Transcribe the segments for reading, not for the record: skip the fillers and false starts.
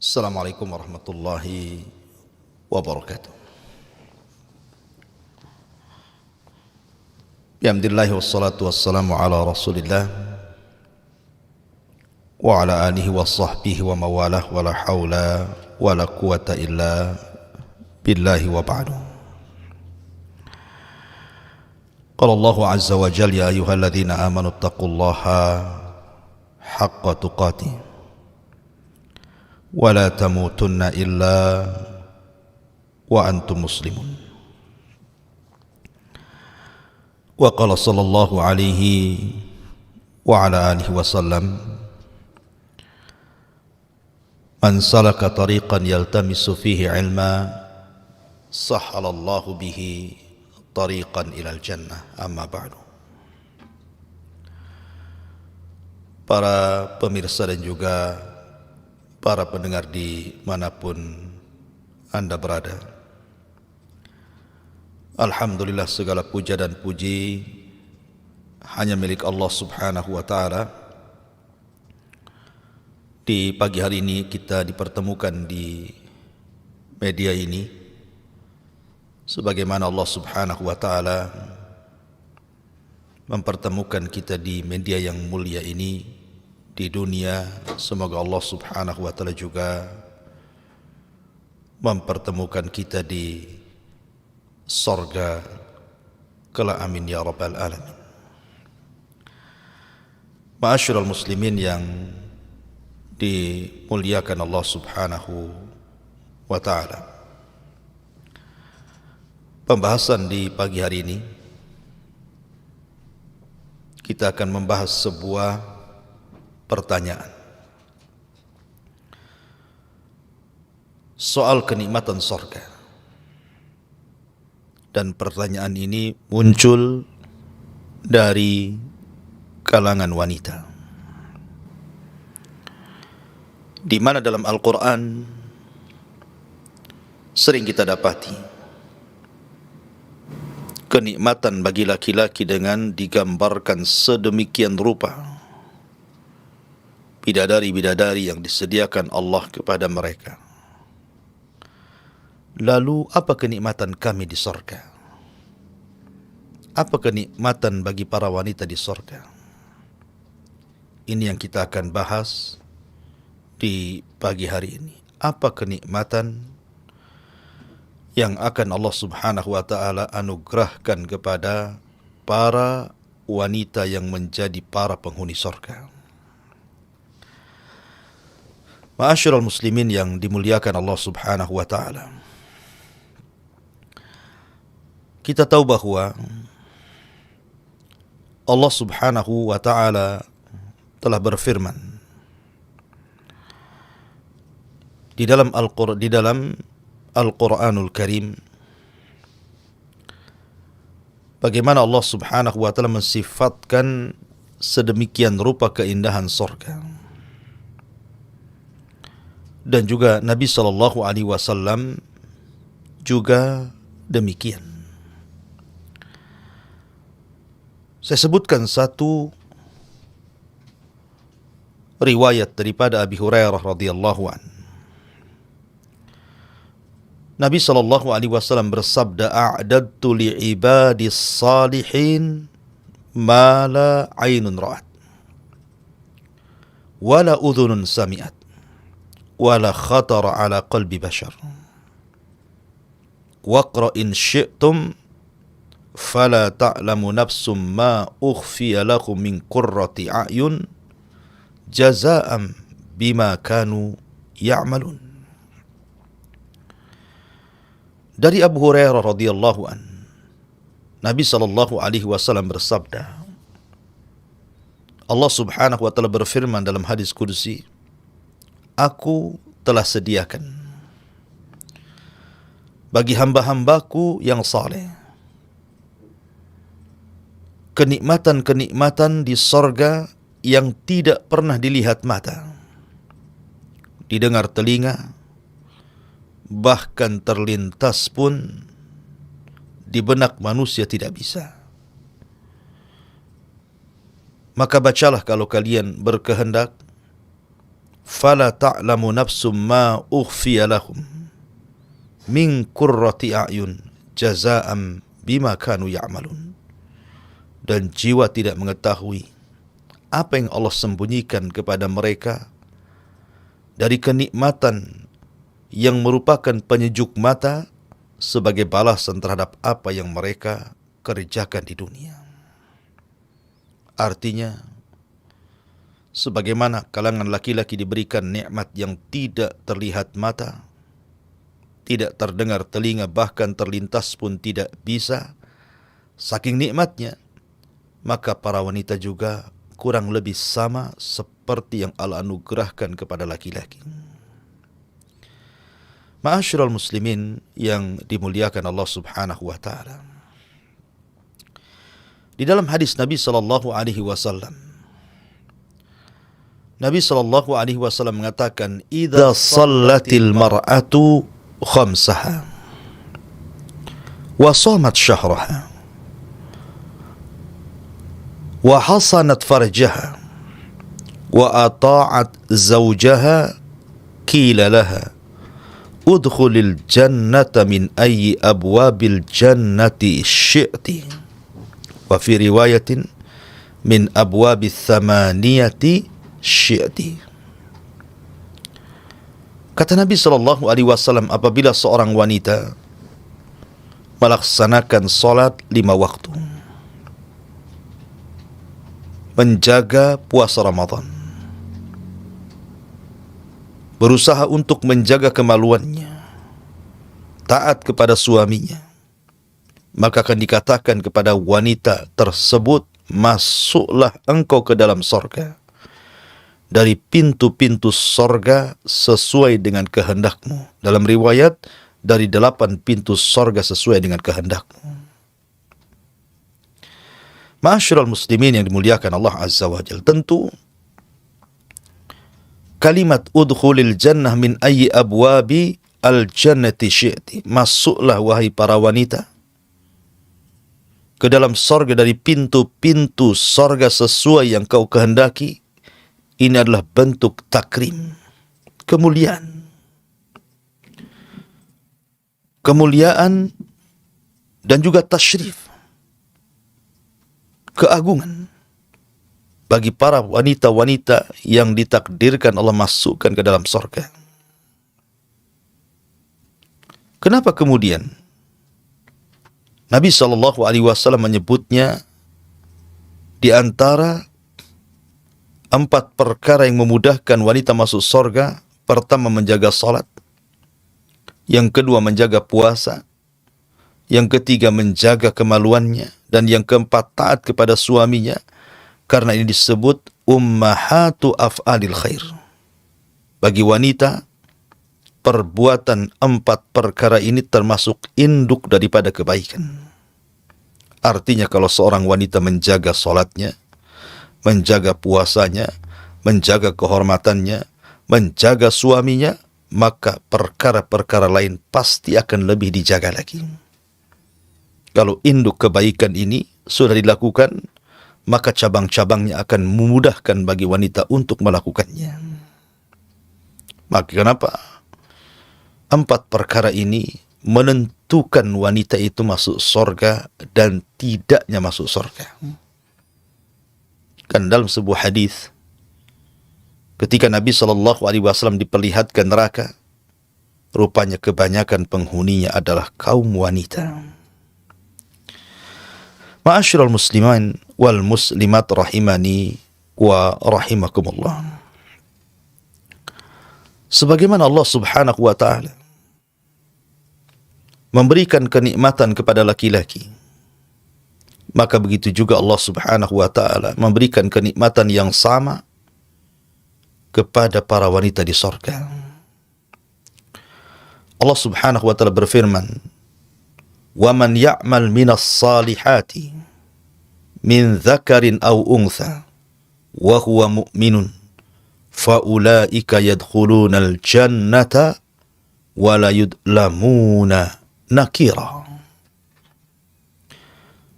Assalamualaikum warahmatullahi wabarakatuh. Alhamdulillah wassalatu wassalamu ala Rasulillah wa ala alihi wa sahbihi wa mawalah wa la hawla wa la quwata illa billahi wa ba'du. Qala Allah azza wa jalla ya ayyuhalladzina amanu taqullaha haqqa tuqatih wa la tamutunna illa wa antum muslimun. Wa qala sallallahu alaihi wa ala alihi wasallam, man salaka tariqan yaltamisu fihi ilma sahhalallahu bihi tariqan ilal jannah. Amma ba'du. Para pemirsa dan juga para pendengar di manapun Anda berada, alhamdulillah segala puja dan puji hanya milik Allah subhanahu wa ta'ala. Di pagi hari ini kita dipertemukan di media ini sebagaimana Allah subhanahu wa ta'ala mempertemukan kita di media yang mulia ini di dunia. Semoga Allah subhanahu wa ta'ala juga mempertemukan kita di sorga kelak, amin ya rabbal alamin. Ma'asyiral muslimin yang dimuliakan Allah subhanahu wa ta'ala, pembahasan di pagi hari ini kita akan membahas sebuah pertanyaan soal kenikmatan surga. Dan pertanyaan ini muncul dari kalangan wanita, di mana dalam Al-Quran sering kita dapati kenikmatan bagi laki-laki dengan digambarkan sedemikian rupa, bidadari-bidadari yang disediakan Allah kepada mereka. Lalu apa kenikmatan kami di surga? Apa kenikmatan bagi para wanita di surga? Ini yang kita akan bahas di pagi hari ini. Apa kenikmatan yang akan Allah subhanahu wa ta'ala anugerahkan kepada para wanita yang menjadi para penghuni surga? Ma'asyiral muslimin yang dimuliakan Allah subhanahu wa ta'ala, kita tahu bahwa Allah subhanahu wa ta'ala telah berfirman di dalam Al-Quranul Karim, bagaimana Allah subhanahu wa ta'ala mensifatkan sedemikian rupa keindahan surga. Dan juga Nabi SAW juga demikian. Saya sebutkan satu riwayat daripada Abi Hurairah radhiyallahu an. Nabi SAW bersabda, a'dadtu li'ibadis salihin ma la aynun ra'at wa la udhunun sami'at wa la khatara ala qalbi bashar. Waqra in syi'tum fala ta'lamu nafsum ma ukhfiya lakum min qurrati a'yun jazaa'an bima kanu ya'malun. Dari Abu Hurairah radhiyallahu an, Nabi sallallahu alaihi wasallam bersabda, Allah subhanahu wa ta'ala berfirman dalam hadis qudsi, aku telah sediakan bagi hamba-hambaku yang saleh kenikmatan-kenikmatan di sorga yang tidak pernah dilihat mata, didengar telinga, bahkan terlintas pun di benak manusia tidak bisa. Maka bacalah kalau kalian berkehendak fala ta'lamu nafsum ma ukhfiya lahum min qurrati a'yun jazaa'an bima kanu ya'malun. Dan jiwa tidak mengetahui apa yang Allah sembunyikan kepada mereka dari kenikmatan yang merupakan penyejuk mata sebagai balasan terhadap apa yang mereka kerjakan di dunia. Artinya, sebagaimana kalangan laki-laki diberikan nikmat yang tidak terlihat mata, tidak terdengar telinga, bahkan terlintas pun tidak bisa, saking nikmatnya, maka para wanita juga kurang lebih sama seperti yang Allah anugerahkan kepada laki-laki. Ma'asyiral muslimin yang dimuliakan Allah Subhanahu wa taala. Di dalam hadis Nabi sallallahu alaihi wasallam, Nabi sallallahu alaihi wasallam mengatakan, "Idza shallatil mar'atu khamsaha wa shamat syahraha wa hasanat farjaha wa ata'at zawjaha qila laha udkhulil jannata min ayyi abwabil jannati syi'ti wa fi riwayatin min abwabis thamaniyati syi'ti." Kata Nabi sallallahu alaihi wasallam, apabila seorang wanita melaksanakan salat 5 waktu, menjaga puasa Ramadan, berusaha untuk menjaga kemaluannya, taat kepada suaminya, maka akan dikatakan kepada wanita tersebut, masuklah engkau ke dalam sorga dari pintu-pintu sorga sesuai dengan kehendakmu. Dalam riwayat, dari 8 pintu sorga sesuai dengan kehendakmu. Ma'asyiral muslimin yang dimuliakan Allah Azza wa Jalla, tentu kalimat udkhulil jannah min ayyi abwabi al jannati syi'ti, masuklah wahai para wanita ke dalam sorga dari pintu-pintu sorga sesuai yang kau kehendaki, ini adalah bentuk takrim, kemuliaan dan juga tasyrif, keagungan bagi para wanita-wanita yang ditakdirkan Allah masukkan ke dalam surga. Kenapa kemudian Nabi SAW menyebutnya di antara 4 perkara yang memudahkan wanita masuk surga? Pertama, menjaga salat. Yang kedua, menjaga puasa. Yang ketiga, menjaga kemaluannya. Dan yang keempat, taat kepada suaminya. Karena ini disebut ummahatu af'alil khair. Bagi wanita, perbuatan 4 perkara ini termasuk induk daripada kebaikan. Artinya kalau seorang wanita menjaga salatnya, menjaga puasanya, menjaga kehormatannya, menjaga suaminya, maka perkara-perkara lain pasti akan lebih dijaga lagi. Kalau induk kebaikan ini sudah dilakukan, maka cabang-cabangnya akan memudahkan bagi wanita untuk melakukannya. Maka kenapa 4 perkara ini menentukan wanita itu masuk surga dan tidaknya masuk surga? Kan dalam sebuah hadis, ketika Nabi SAW diperlihatkan neraka, rupanya kebanyakan penghuninya adalah kaum wanita. Ma'asyiral muslimin wal muslimat rahimani wa rahimakumullah. Sebagaimana Allah Subhanahu wa taala memberikan kenikmatan kepada laki-laki, maka begitu juga Allah Subhanahu wa taala memberikan kenikmatan yang sama kepada para wanita di surga. Allah Subhanahu wa taala berfirman, "Wa man ya'mal minas salihati min dzakarin aw untha wa huwa mu'minun fa ulaika yadkhulunal jannata wa la yudlamuna nakira."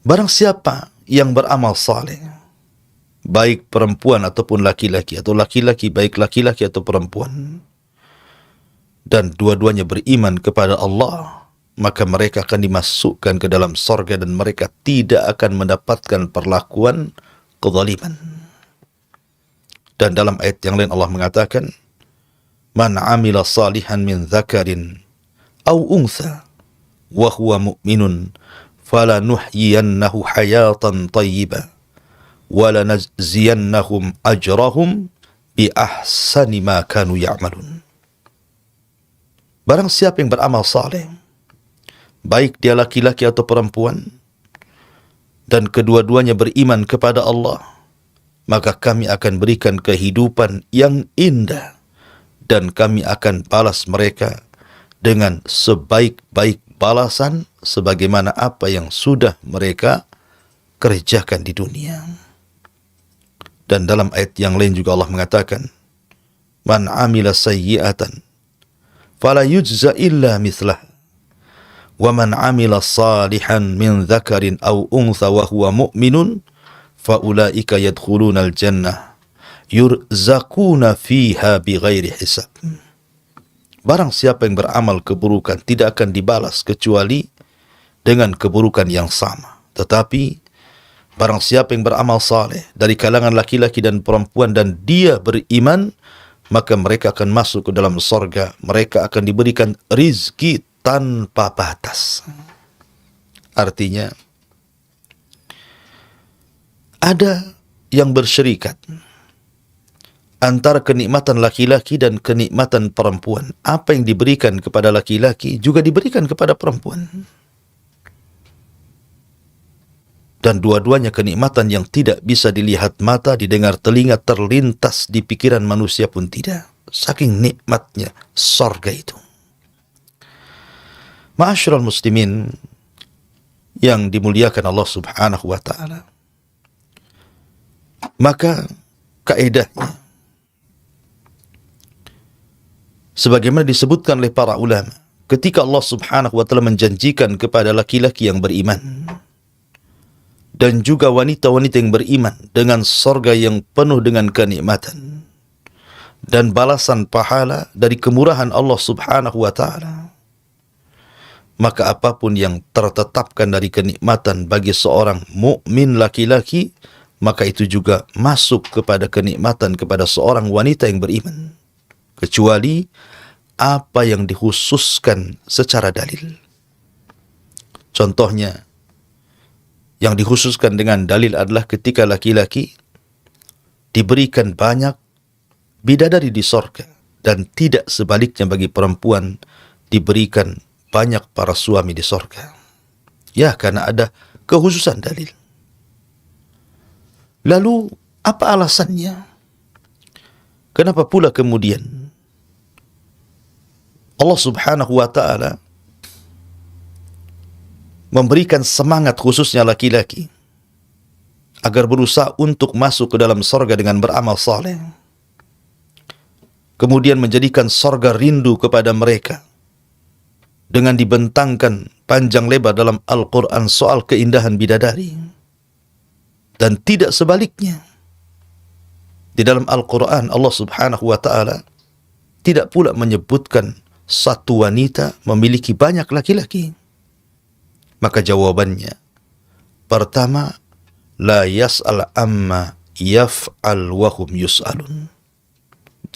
Barang siapa yang beramal saleh, baik perempuan ataupun laki-laki, atau laki-laki baik laki-laki atau perempuan, dan dua-duanya beriman kepada Allah, maka mereka akan dimasukkan ke dalam sorga dan mereka tidak akan mendapatkan perlakuan kezaliman. Dan dalam ayat yang lain Allah mengatakan, man amila salihan min dzakarin aw untha wa huwa mu'minun falanuhyiyannahu hayatan thayyibah wa lanajziyannahum ajrahum bi ahsani ma kanu ya'malun. Barang siapa yang beramal saleh, baik dia laki-laki atau perempuan, dan kedua-duanya beriman kepada Allah, maka kami akan berikan kehidupan yang indah dan kami akan balas mereka dengan sebaik-baik balasan sebagaimana apa yang sudah mereka kerjakan di dunia. Dan dalam ayat yang lain juga Allah mengatakan, man amila sayyi'atan fala yujza illa mithlah wa man amila salihan min dzakarin aw untha wa huwa mu'minun fa ulaika yadkhuluna al-jannah yurzaquna fiha bighairi hisab. Barang siapa yang beramal keburukan tidak akan dibalas kecuali dengan keburukan yang sama. Tetapi barang siapa yang beramal saleh dari kalangan laki-laki dan perempuan dan dia beriman, maka mereka akan masuk ke dalam sorga. Mereka akan diberikan rizki tanpa batas. Artinya, ada yang bersyirikat antara kenikmatan laki-laki dan kenikmatan perempuan. Apa yang diberikan kepada laki-laki juga diberikan kepada perempuan. Dan dua-duanya kenikmatan yang tidak bisa dilihat mata, didengar telinga, terlintas di pikiran manusia pun tidak. Saking nikmatnya sorga itu. Ma'asyiral muslimin yang dimuliakan Allah subhanahu wa ta'ala. Maka kaedahnya, sebagaimana disebutkan oleh para ulama, ketika Allah subhanahu wa ta'ala menjanjikan kepada laki-laki yang beriman dan juga wanita-wanita yang beriman dengan sorga yang penuh dengan kenikmatan dan balasan pahala dari kemurahan Allah subhanahu wa ta'ala, maka apapun yang tertetapkan dari kenikmatan bagi seorang mukmin laki-laki, maka itu juga masuk kepada kenikmatan kepada seorang wanita yang beriman, kecuali apa yang dikhususkan secara dalil. Contohnya, yang dikhususkan dengan dalil adalah ketika laki-laki diberikan banyak bidadari di sorga, dan tidak sebaliknya bagi perempuan diberikan banyak para suami di sorga. Ya, karena ada kekhususan dalil. Lalu, apa alasannya? Kenapa pula kemudian Allah subhanahu wa ta'ala memberikan semangat khususnya laki-laki agar berusaha untuk masuk ke dalam sorga dengan beramal saleh, kemudian menjadikan sorga rindu kepada mereka dengan dibentangkan panjang lebar dalam Al-Quran soal keindahan bidadari, dan tidak sebaliknya. Di dalam Al-Quran Allah subhanahu wa ta'ala tidak pula menyebutkan satu wanita memiliki banyak laki-laki. Maka jawabannya, pertama, la yas'al amma yaf'al wa hum yus'alun.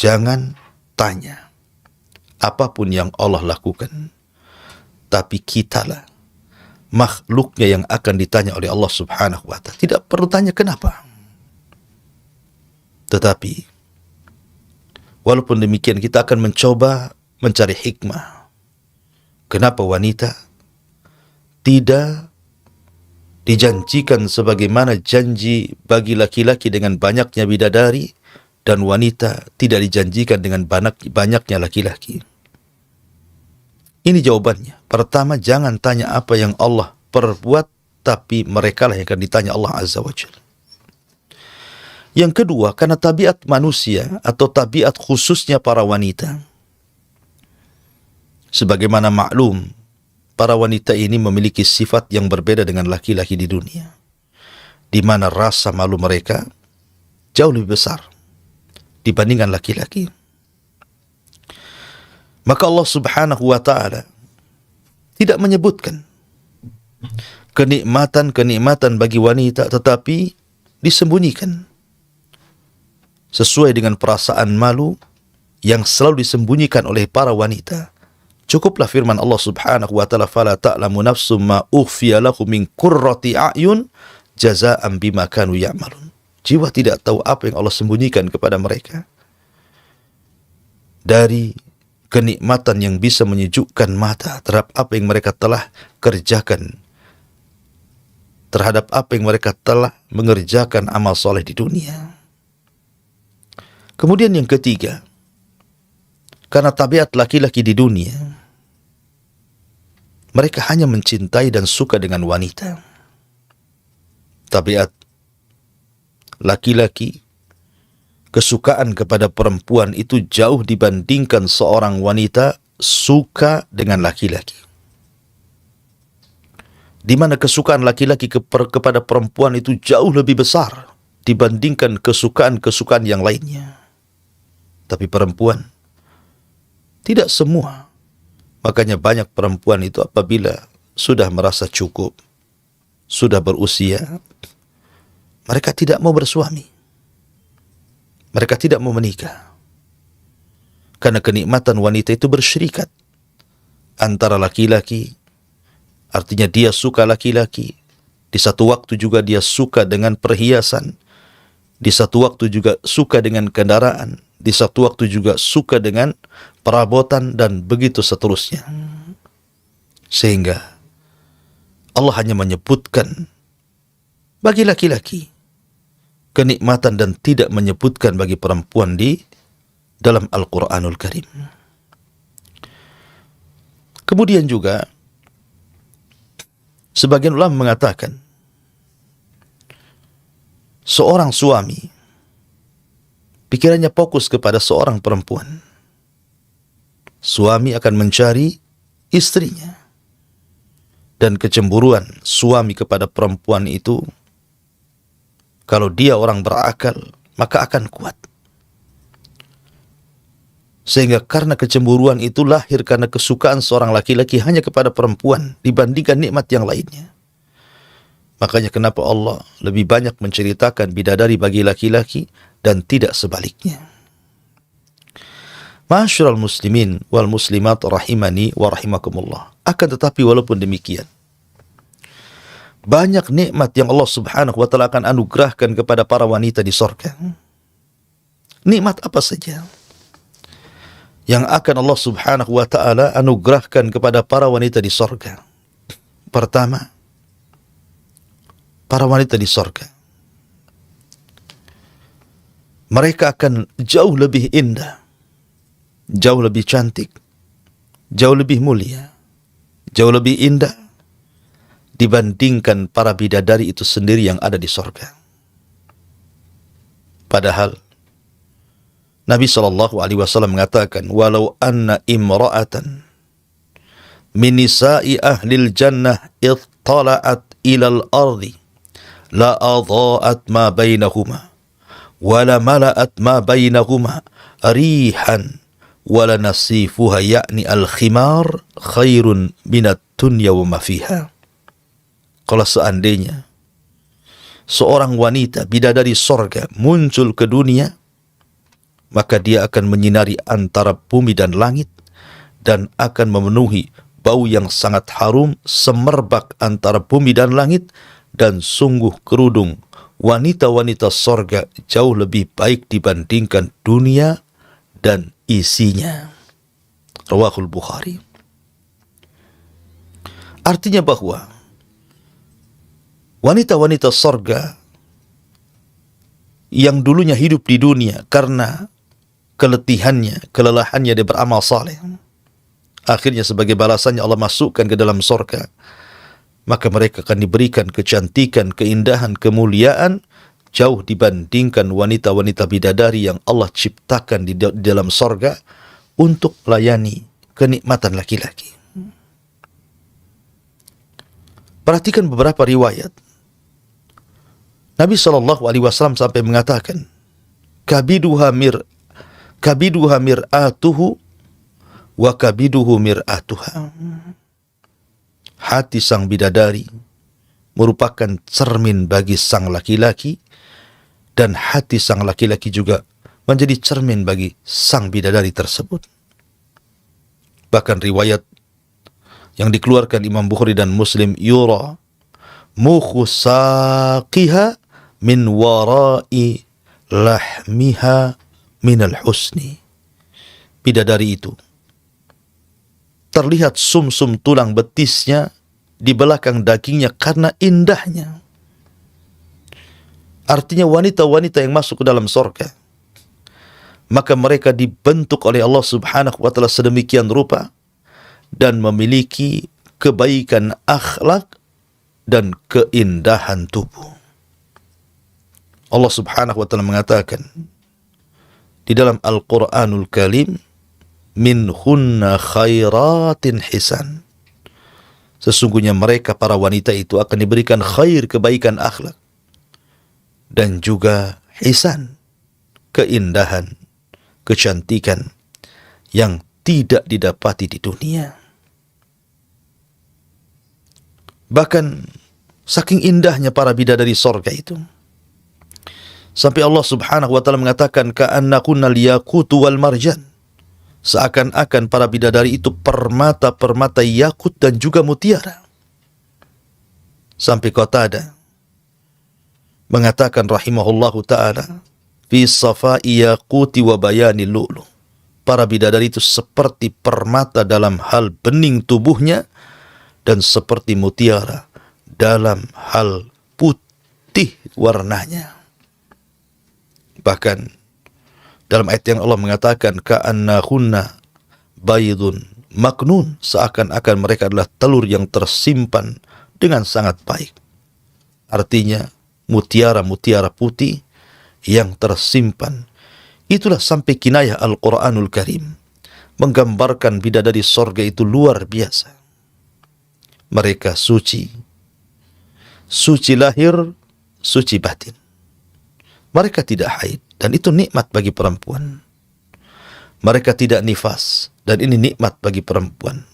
Jangan tanya apapun yang Allah lakukan, tapi kitalah makhluknya yang akan ditanya oleh Allah subhanahu wa ta'ala. Tidak perlu tanya kenapa. Tetapi walaupun demikian, kita akan mencoba mencari hikmah. Kenapa wanita tidak dijanjikan sebagaimana janji bagi laki-laki dengan banyaknya bidadari, dan wanita tidak dijanjikan dengan banyaknya laki-laki? Ini jawabannya. Pertama, jangan tanya apa yang Allah perbuat, tapi mereka lah yang akan ditanya Allah Azza wa Jalla. Yang kedua, karena tabiat manusia atau tabiat khususnya para wanita. Sebagaimana maklum, para wanita ini memiliki sifat yang berbeda dengan laki-laki di dunia, di mana rasa malu mereka jauh lebih besar dibandingkan laki-laki. Maka Allah Subhanahu wa ta'ala tidak menyebutkan kenikmatan-kenikmatan bagi wanita, tetapi disembunyikan sesuai dengan perasaan malu yang selalu disembunyikan oleh para wanita. Cukuplah firman Allah Subhanahu wa ta'ala, fala ta'lamu nafsum ma ukhfiya lahum min qurrati a'yun jazaa'an bima kanu ya'malun. Jiwa tidak tahu apa yang Allah sembunyikan kepada mereka dari kenikmatan yang bisa menyejukkan mata terhadap apa yang mereka telah kerjakan, terhadap apa yang mereka telah mengerjakan amal soleh di dunia. Kemudian yang ketiga, karena tabiat laki-laki di dunia, mereka hanya mencintai dan suka dengan wanita. Tabiat laki-laki, kesukaan kepada perempuan itu jauh dibandingkan seorang wanita suka dengan laki-laki. Di mana kesukaan laki-laki kepada perempuan itu jauh lebih besar dibandingkan kesukaan-kesukaan yang lainnya. Tapi perempuan tidak semua. Makanya banyak perempuan itu apabila sudah merasa cukup, sudah berusia, mereka tidak mau bersuami. Mereka tidak mau menikah. Karena kenikmatan wanita itu bersyirikat antara laki-laki, artinya dia suka laki-laki, di satu waktu juga dia suka dengan perhiasan, di satu waktu juga suka dengan kendaraan, di satu waktu juga suka dengan perabotan, dan begitu seterusnya. Sehingga Allah hanya menyebutkan bagi laki-laki kenikmatan dan tidak menyebutkan bagi perempuan di dalam Al-Quranul Karim. Kemudian juga sebagian ulama mengatakan seorang suami pikirannya fokus kepada seorang perempuan. Suami akan mencari istrinya. Dan kecemburuan suami kepada perempuan itu, kalau dia orang berakal, maka akan kuat. Sehingga karena kecemburuan itu lahir karena kesukaan seorang laki-laki hanya kepada perempuan dibandingkan nikmat yang lainnya. Makanya kenapa Allah lebih banyak menceritakan bidadari bagi laki-laki dan tidak sebaliknya. Ma'asyiral muslimin wal muslimat rahimani wa rahimakumullah. Akan tetapi walaupun demikian, banyak nikmat yang Allah Subhanahu wa ta'ala akan anugerahkan kepada para wanita di surga. Nikmat apa saja yang akan Allah Subhanahu wa ta'ala anugerahkan kepada para wanita di surga? Pertama, para wanita di surga, mereka akan jauh lebih indah, jauh lebih cantik, jauh lebih mulia, jauh lebih indah dibandingkan para bidadari itu sendiri yang ada di surga. Padahal Nabi SAW mengatakan, walau anna imra'atan min nisa'i ahlil jannah ittala'at ilal ardi la adha'at ma bainahuma wa la mala'at ma bainahuma rihan wa la nasifuha ya'ni al-khimar khairun minat dunya wa ma fiha. Kalau seandainya seorang wanita bidadari sorga muncul ke dunia, maka dia akan menyinari antara bumi dan langit dan akan memenuhi bau yang sangat harum semerbak antara bumi dan langit, dan sungguh kerudung wanita-wanita sorga jauh lebih baik dibandingkan dunia dan isinya. Rawahul Bukhari. Artinya bahwa wanita-wanita sorga yang dulunya hidup di dunia karena kelelahannya dia beramal saleh, akhirnya sebagai balasannya Allah masukkan ke dalam sorga, maka mereka akan diberikan kecantikan, keindahan, kemuliaan jauh dibandingkan wanita-wanita bidadari yang Allah ciptakan di dalam sorga untuk melayani kenikmatan laki-laki. Perhatikan beberapa riwayat. Nabi SAW sampai mengatakan, kabiduha mir'atuhu wa kabiduhu mir'atuha. Hati sang bidadari merupakan cermin bagi sang laki-laki, dan hati sang laki-laki juga menjadi cermin bagi sang bidadari tersebut. Bahkan riwayat yang dikeluarkan Imam Bukhari dan Muslim, yura mukhu saqiha min warai lahmiha minal husni. Bidadari itu terlihat sumsum tulang betisnya di belakang dagingnya karena indahnya. Artinya wanita-wanita yang masuk ke dalam surga, maka mereka dibentuk oleh Allah Subhanahu wa ta'ala sedemikian rupa dan memiliki kebaikan akhlak dan keindahan tubuh. Allah Subhanahu wa ta'ala mengatakan di dalam Al-Quranul Karim, minhunna khairatin hisan. Sesungguhnya mereka para wanita itu akan diberikan khair, kebaikan akhlak, dan juga hisan, keindahan, kecantikan yang tidak didapati di dunia. Bahkan saking indahnya para bidadari sorga itu, sampai Allah Subhanahu wa ta'ala mengatakan ka'annakunnal yaqutu wal marjan. Seakan-akan para bidadari itu permata-permata yakut dan juga mutiara. Sampai Qatadah mengatakan rahimahullahu ta'ala, fi safai yaquti wa bayani lu'lu. Para bidadari itu seperti permata dalam hal bening tubuhnya dan seperti mutiara dalam hal putih warnanya. Bahkan dalam ayat yang Allah mengatakan ka'annahunna baydun maknun, seakan-akan mereka adalah telur yang tersimpan dengan sangat baik. Artinya mutiara-mutiara putih yang tersimpan. Itulah sampai kinayah Al-Quranul Karim menggambarkan bidadari sorga itu luar biasa. Mereka suci, suci lahir, suci batin. Mereka tidak haid, dan itu nikmat bagi perempuan. Mereka tidak nifas, dan ini nikmat bagi perempuan.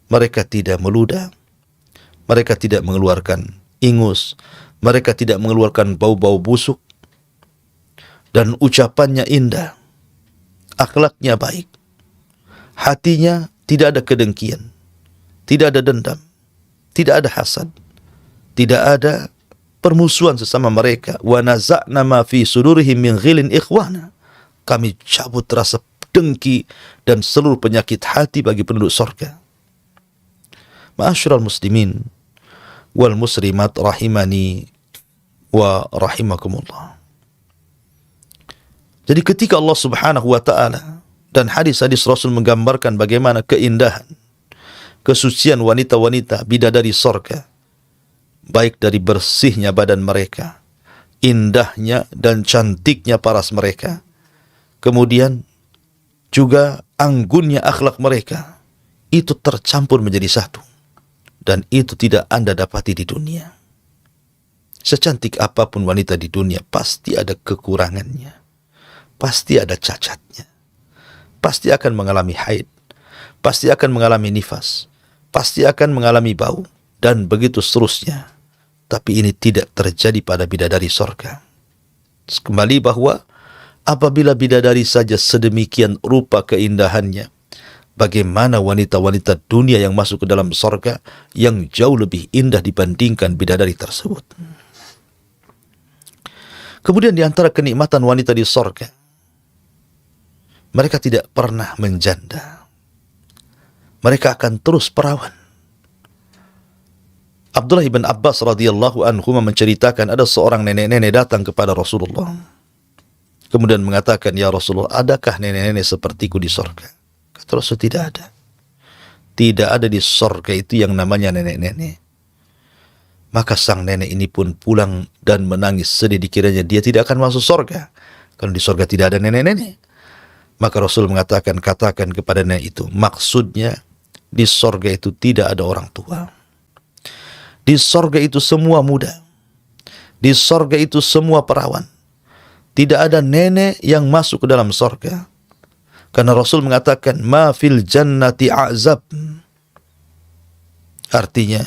Mereka tidak meludah, mereka tidak mengeluarkan ingus, mereka tidak mengeluarkan bau-bau busuk, dan ucapannya indah, akhlaknya baik, hatinya tidak ada kedengkian, tidak ada dendam, tidak ada hasad, tidak ada permusuhan sesama mereka. Wa naza'na ma fi sudurihim min ghilin ikhwana. Kami cabut rasa dengki dan seluruh penyakit hati bagi penduduk surga. Ma'asyiral muslimin wal muslimat rahimani wa rahimakumullah. Jadi ketika Allah Subhanahu wa ta'ala dan hadis-hadis Rasul menggambarkan bagaimana keindahan, kesucian wanita-wanita bidadari surga, baik dari bersihnya badan mereka, indahnya dan cantiknya paras mereka, kemudian juga anggunnya akhlak mereka, itu tercampur menjadi satu. Dan itu tidak Anda dapati di dunia. Secantik apapun wanita di dunia, pasti ada kekurangannya, pasti ada cacatnya, pasti akan mengalami haid, pasti akan mengalami nifas, pasti akan mengalami bau, dan begitu seterusnya. Tapi ini tidak terjadi pada bidadari sorga. Kembali bahwa apabila bidadari saja sedemikian rupa keindahannya, bagaimana wanita-wanita dunia yang masuk ke dalam sorga yang jauh lebih indah dibandingkan bidadari tersebut. Kemudian di antara kenikmatan wanita di sorga, mereka tidak pernah menjanda. Mereka akan terus perawan. Abdullah bin Abbas radhiyallahu anhu menceritakan ada seorang nenek-nenek datang kepada Rasulullah. Kemudian mengatakan, ya Rasulullah, adakah nenek-nenek sepertiku di sorga? Kata Rasul, tidak ada. Tidak ada di sorga itu yang namanya nenek-nenek. Maka sang nenek ini pun pulang dan menangis sedih, dikiranya dia tidak akan masuk sorga. Kalau di sorga tidak ada nenek-nenek. Maka Rasul mengatakan, katakan kepada nenek itu, maksudnya di sorga itu tidak ada orang tua. Di sorga itu semua muda. Di sorga itu semua perawan. Tidak ada nenek yang masuk ke dalam sorga. Karena Rasul mengatakan, ma fil jannati a'zab. Artinya,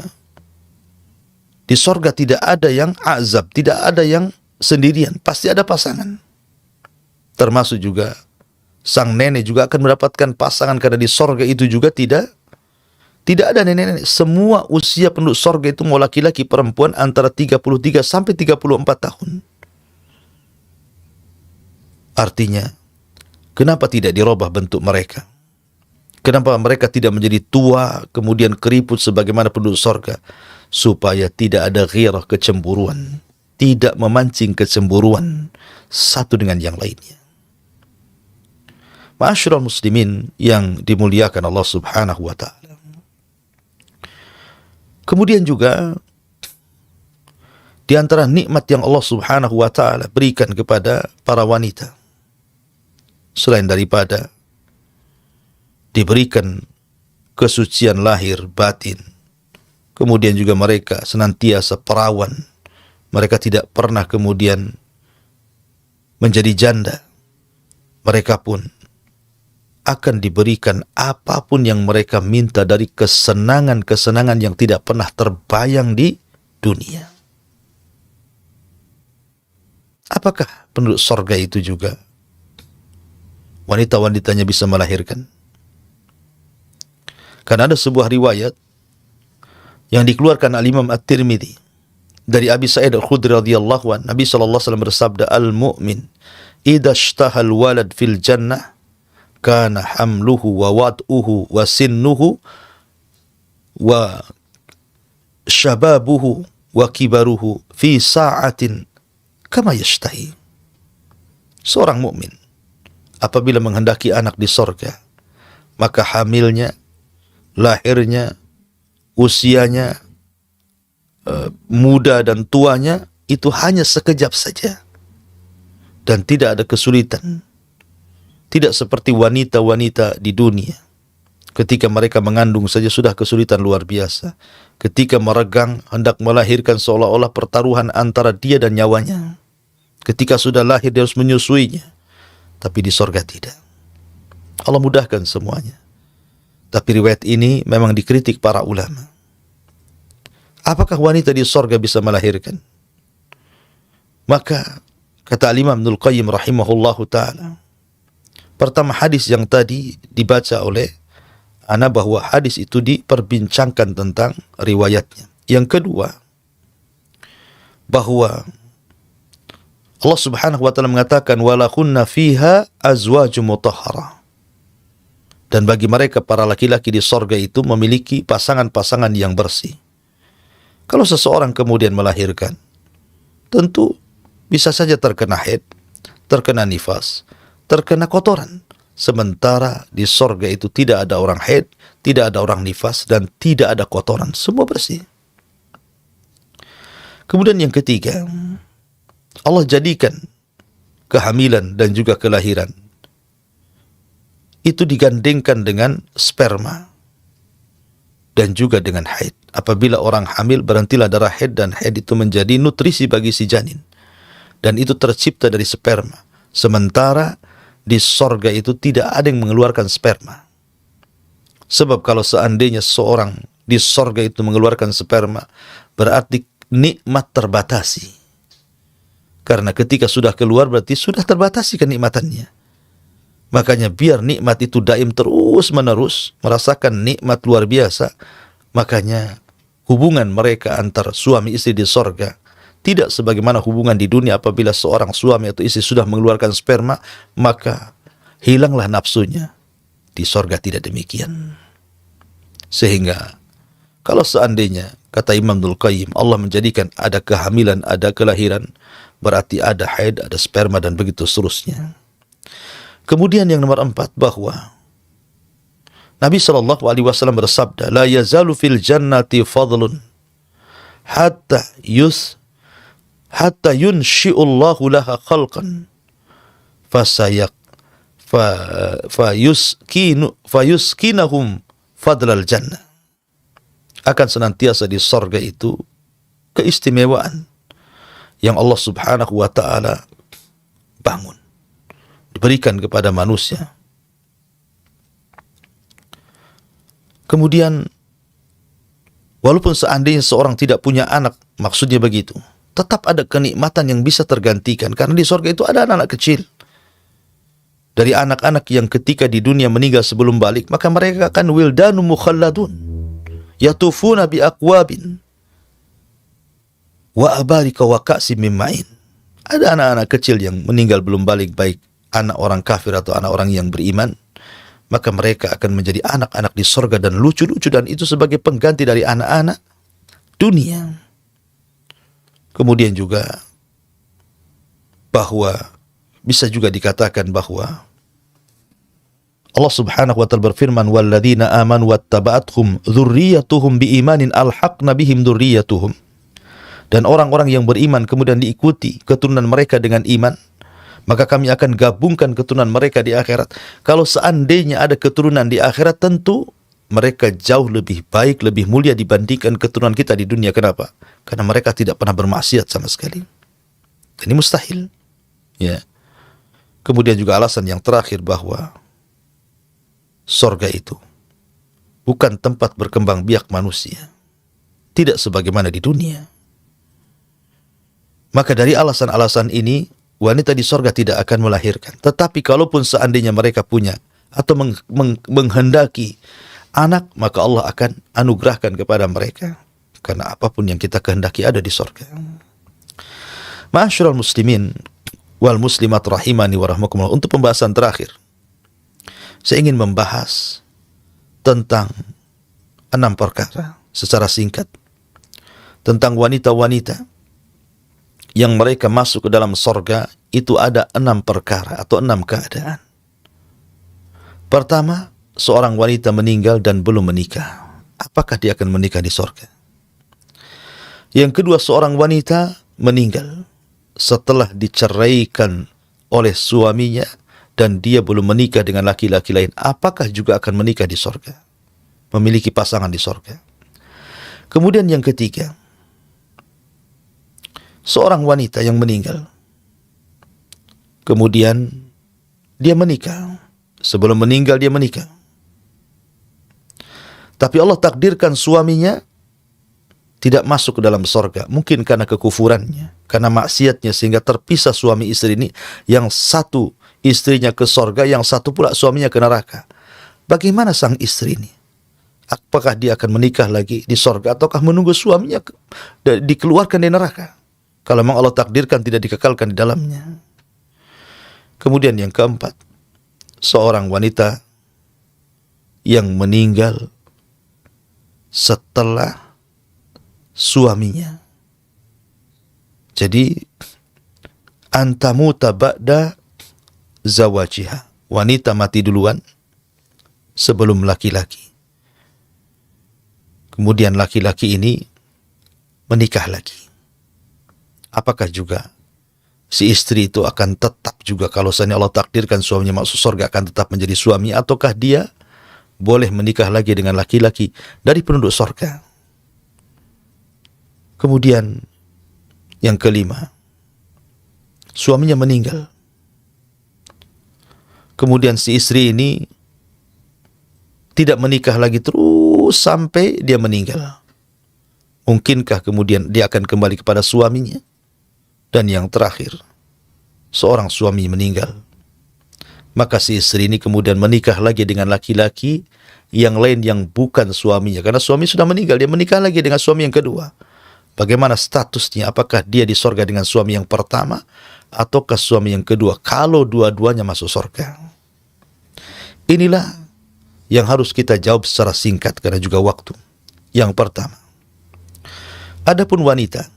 di sorga tidak ada yang azab, tidak ada yang sendirian, pasti ada pasangan. Termasuk juga sang nenek juga akan mendapatkan pasangan, karena di sorga itu juga tidak ada nenek-nenek. Semua usia penduduk sorga itu mau laki-laki perempuan antara 33 sampai 34 tahun. Artinya, kenapa tidak dirubah bentuk mereka? Kenapa mereka tidak menjadi tua, kemudian keriput sebagaimana penduduk sorga? Supaya tidak ada ghirah, kecemburuan. Tidak memancing kecemburuan satu dengan yang lainnya. Ma'asyiral muslimin yang dimuliakan Allah subhanahu wa ta'ala. Kemudian juga, di antara nikmat yang Allah subhanahu wa ta'ala berikan kepada para wanita, selain daripada diberikan kesucian lahir batin, kemudian juga mereka senantiasa perawan, mereka tidak pernah kemudian menjadi janda, mereka pun akan diberikan apapun yang mereka minta dari kesenangan-kesenangan yang tidak pernah terbayang di dunia. Apakah penduduk sorga itu juga wanita-wanitanya bisa melahirkan? Karena ada sebuah riwayat yang dikeluarkan al-Imam At-Tirmidzi dari Abi Sa'id Al-Khudri radhiyallahu anhu, Nabi sallallahu alaihi wasallam bersabda, al-mu'min idza ishtaha al-walad fil jannah kana hamluhu wa wad'uhu wa sinnuhu wa syababuhu wa kibaruhu fi sa'atin kama yashtahi. Seorang mukmin apabila menghendaki anak di sorga, maka hamilnya, lahirnya, usianya, muda dan tuanya itu hanya sekejap saja dan tidak ada kesulitan. Tidak seperti wanita-wanita di dunia, ketika mereka mengandung saja sudah kesulitan luar biasa. Ketika meregang hendak melahirkan seolah-olah pertaruhan antara dia dan nyawanya. Ketika sudah lahir dia harus menyusuinya. Tapi di sorga tidak. Allah mudahkan semuanya. Tapi riwayat ini memang dikritik para ulama. Apakah wanita di sorga bisa melahirkan? Maka kata Imam Ibnul Qayyim rahimahullahu ta'ala, pertama hadis yang tadi dibaca oleh ana bahwa hadis itu diperbincangkan tentang riwayatnya. Yang kedua, bahwa Allah subhanahu wa ta'ala mengatakan walahunna fiha azwajum mutahhara. Dan bagi mereka para laki-laki di sorga itu memiliki pasangan-pasangan yang bersih. Kalau seseorang kemudian melahirkan, tentu bisa saja terkena haid, terkena nifas, terkena kotoran. Sementara di sorga itu tidak ada orang haid, tidak ada orang nifas, dan tidak ada kotoran. Semua bersih. Kemudian yang ketiga, Allah jadikan kehamilan dan juga kelahiran itu digandengkan dengan sperma dan juga dengan haid. Apabila orang hamil, berhentilah darah haid, dan haid itu menjadi nutrisi bagi si janin. Dan itu tercipta dari sperma. Sementara di sorga itu tidak ada yang mengeluarkan sperma. Sebab kalau seandainya seorang di sorga itu mengeluarkan sperma, berarti nikmat terbatasi. Karena ketika sudah keluar berarti sudah terbatasi kenikmatannya. Makanya biar nikmat itu daim terus menerus, merasakan nikmat luar biasa, makanya hubungan mereka antar suami istri di sorga tidak sebagaimana hubungan di dunia. Apabila seorang suami atau istri sudah mengeluarkan sperma, maka hilanglah nafsunya. Di sorga tidak demikian. Sehingga kalau seandainya, kata Imam Ibnul Qayyim, Allah menjadikan ada kehamilan, ada kelahiran, berarti ada haid, ada sperma, dan begitu seterusnya. Kemudian yang nomor 4, bahwa Nabi SAW bersabda, la yazalu fil jannati fadlun hatta yunshi'ullahu laha khalqan fayuskinahum fadlal jannah. Akan senantiasa di sorga itu keistimewaan yang Allah subhanahu wa ta'ala dibangun, diberikan kepada manusia. Kemudian, walaupun seandainya seorang tidak punya anak, maksudnya begitu, tetap ada kenikmatan yang bisa tergantikan. Karena di surga itu ada anak-anak kecil. Dari anak-anak yang ketika di dunia meninggal sebelum balik, maka mereka akan wildanu mukhalladun, yatufuna bi aqwabin wa abarika wa ka'sim min ma'in. Ada anak-anak kecil yang meninggal belum balik, baik anak orang kafir atau anak orang yang beriman, maka mereka akan menjadi anak-anak di surga dan lucu-lucu, dan itu sebagai pengganti dari anak-anak dunia. Kemudian juga bahwa bisa juga dikatakan bahwa Allah Subhanahu wa taala berfirman, walladzina amanu wattaba'athum dzurriyyatuhum biimanin alhaqna bihim dzurriyyatuhum. Dan orang-orang yang beriman kemudian diikuti keturunan mereka dengan iman, maka kami akan gabungkan keturunan mereka di akhirat. Kalau seandainya ada keturunan di akhirat, tentu mereka jauh lebih baik, lebih mulia dibandingkan keturunan kita di dunia. Kenapa? Karena mereka tidak pernah bermaksiat sama sekali. Ini mustahil. Ya. Kemudian juga alasan yang terakhir bahwa surga itu bukan tempat berkembang biak manusia, tidak sebagaimana di dunia. Maka dari alasan-alasan ini, wanita di surga tidak akan melahirkan. Tetapi kalaupun seandainya mereka punya atau menghendaki anak, maka Allah akan anugerahkan kepada mereka. Karena apapun yang kita kehendaki ada di surga. Ma'asyiral muslimin wal muslimat rahimani wa rahmakumullah. Untuk pembahasan terakhir, saya ingin membahas tentang 6 perkara secara singkat. Tentang wanita-wanita yang mereka masuk ke dalam surga, itu ada 6 perkara atau 6 keadaan. Pertama, seorang wanita meninggal dan belum menikah. Apakah dia akan menikah di surga? Yang kedua, seorang wanita meninggal setelah diceraikan oleh suaminya dan dia belum menikah dengan laki-laki lain. Apakah juga akan menikah di surga? Memiliki pasangan di surga. Kemudian yang ketiga, seorang wanita yang meninggal, kemudian dia menikah. Sebelum meninggal dia menikah. Tapi Allah takdirkan suaminya tidak masuk ke dalam surga. Mungkin karena kekufurannya, karena maksiatnya, sehingga terpisah suami istri ini. Yang satu istrinya ke surga, yang satu pula suaminya ke neraka. Bagaimana sang istri ini? Apakah dia akan menikah lagi di surga, ataukah menunggu suaminya dikeluarkan dari neraka? Kalau memang Allah takdirkan tidak dikekalkan di dalamnya. Kemudian yang keempat, seorang wanita yang meninggal setelah suaminya. Jadi, antamuta ba'da zawajiha. Wanita mati duluan sebelum laki-laki. Kemudian laki-laki ini menikah lagi. Apakah juga si istri itu akan tetap juga, kalau seandainya Allah takdirkan suaminya masuk surga, akan tetap menjadi suami, ataukah dia boleh menikah lagi dengan laki-laki dari penduduk surga? Kemudian yang kelima, suaminya meninggal. Kemudian si istri ini tidak menikah lagi terus sampai dia meninggal. Mungkinkah kemudian dia akan kembali kepada suaminya? Dan yang terakhir, seorang suami meninggal, maka si istri ini kemudian menikah lagi dengan laki-laki yang lain yang bukan suaminya. Karena suami sudah meninggal, dia menikah lagi dengan suami yang kedua. Bagaimana statusnya? Apakah dia di surga dengan suami yang pertama ataukah suami yang kedua? Kalau dua-duanya masuk surga. Inilah yang harus kita jawab secara singkat karena juga waktu. Yang pertama, adapun wanita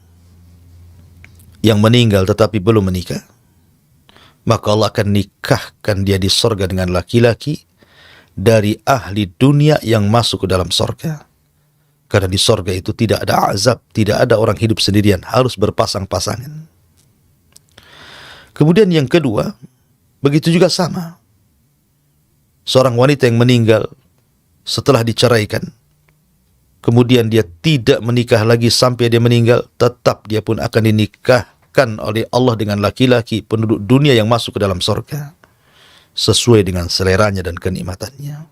yang meninggal tetapi belum menikah, maka Allah akan nikahkan dia di surga dengan laki-laki dari ahli dunia yang masuk ke dalam surga. Karena di surga itu tidak ada azab, tidak ada orang hidup sendirian, harus berpasang-pasangan. Kemudian yang kedua, begitu juga sama. Seorang wanita yang meninggal setelah diceraikan, kemudian dia tidak menikah lagi sampai dia meninggal, tetap dia pun akan dinikahkan dinikahkan oleh Allah dengan laki-laki penduduk dunia yang masuk ke dalam surga sesuai dengan seleranya dan kenikmatannya.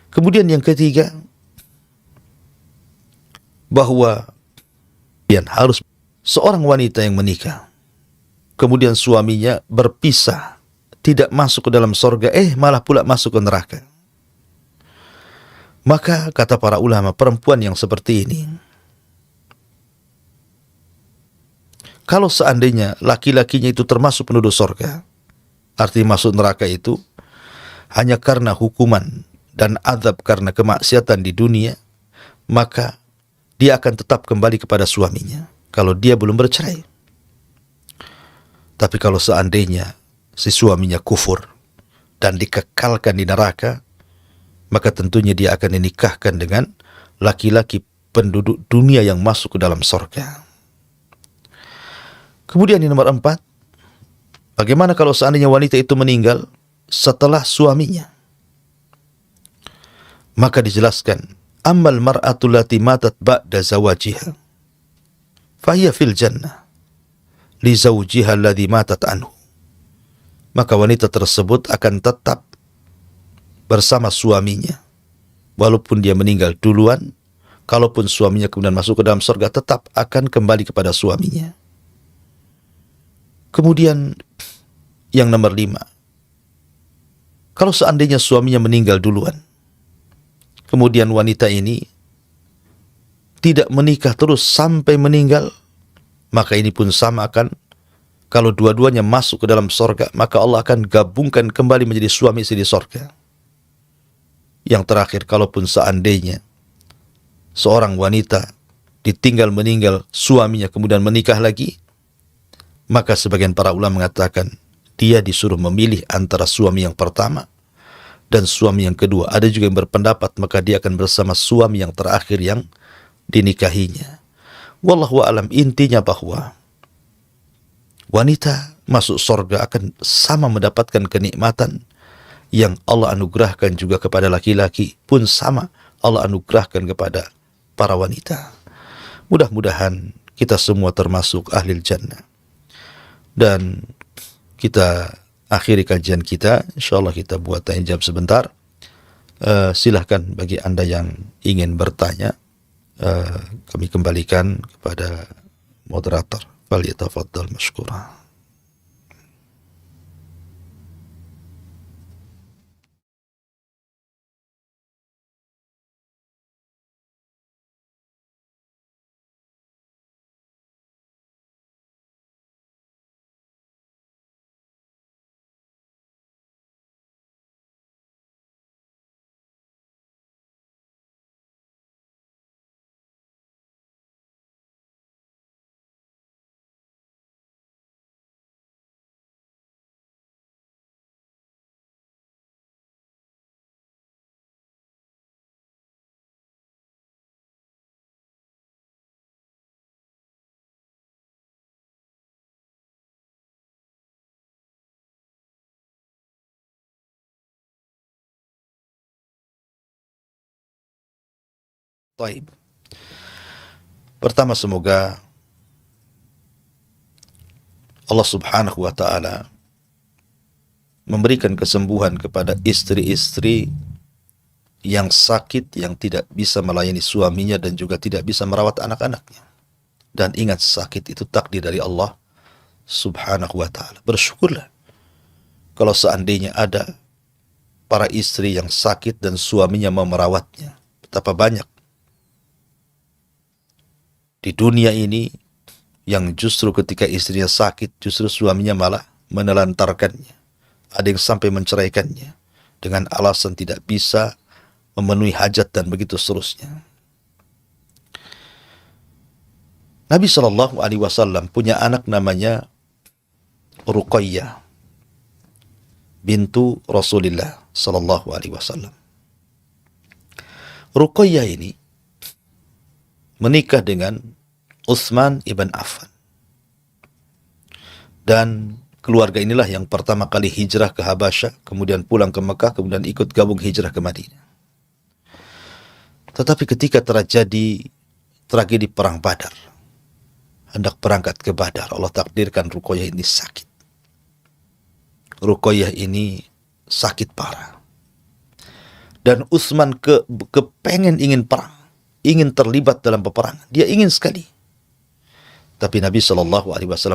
Kemudian yang ketiga, bahwa yang harus seorang wanita yang menikah, kemudian suaminya berpisah, tidak masuk ke dalam surga, malah pula masuk ke neraka. Maka kata para ulama, perempuan yang seperti ini, kalau seandainya laki-lakinya itu termasuk penduduk surga, artinya masuk neraka itu hanya karena hukuman dan azab karena kemaksiatan di dunia, maka dia akan tetap kembali kepada suaminya kalau dia belum bercerai. Tapi kalau seandainya si suaminya kufur dan dikekalkan di neraka, maka tentunya dia akan dinikahkan dengan laki-laki penduduk dunia yang masuk ke dalam surga. Kemudian yang nomor 4, bagaimana kalau seandainya wanita itu meninggal setelah suaminya? Maka dijelaskan, ammal mar'atu lati matat ba'da zawajiha fahiya fil jannah li zawjiha alladhi matat anhu. Maka wanita tersebut akan tetap bersama suaminya walaupun dia meninggal duluan. Kalaupun suaminya kemudian masuk ke dalam surga, tetap akan kembali kepada suaminya. Kemudian yang nomor 5, kalau seandainya suaminya meninggal duluan, kemudian wanita ini tidak menikah terus sampai meninggal, maka ini pun sama akan, kalau dua-duanya masuk ke dalam surga, maka Allah akan gabungkan kembali menjadi suami istri di surga. Yang terakhir, kalaupun seandainya seorang wanita ditinggal meninggal suaminya kemudian menikah lagi, maka sebagian para ulama mengatakan dia disuruh memilih antara suami yang pertama dan suami yang kedua. Ada juga yang berpendapat maka dia akan bersama suami yang terakhir yang dinikahinya. Wallahu a'lam, intinya bahwa wanita masuk surga akan sama mendapatkan kenikmatan yang Allah anugerahkan juga kepada laki-laki, pun sama Allah anugerahkan kepada para wanita. Mudah-mudahan kita semua termasuk ahlil jannah. Dan kita akhiri kajian kita, insyaallah kita buat tanya jawab sebentar. Silahkan bagi Anda yang ingin bertanya, kami kembalikan kepada moderator. Falyatafaddal mashkura. Baik. Pertama, semoga Allah subhanahu wa ta'ala memberikan kesembuhan kepada istri-istri yang sakit, yang tidak bisa melayani suaminya dan juga tidak bisa merawat anak-anaknya. Dan ingat, sakit itu takdir dari Allah subhanahu wa ta'ala. Bersyukurlah kalau seandainya ada para istri yang sakit dan suaminya mau merawatnya. Betapa banyak di dunia ini yang justru ketika istrinya sakit, justru suaminya malah menelantarkannya. Ada yang sampai menceraikannya dengan alasan tidak bisa memenuhi hajat dan begitu seterusnya. Nabi SAW punya anak namanya Ruqayyah bintu Rasulullah SAW. Ruqayyah ini menikah dengan Utsman ibn Affan. Dan keluarga inilah yang pertama kali hijrah ke Habasyah, kemudian pulang ke Mekah, kemudian ikut gabung hijrah ke Madinah. Tetapi ketika terjadi tragedi Perang Badar, hendak berangkat ke Badar, Allah takdirkan Ruqayyah ini sakit. Ruqayyah ini sakit parah. Dan Utsman kepengen ingin perang, ingin terlibat dalam peperangan. Dia ingin sekali. Tapi Nabi SAW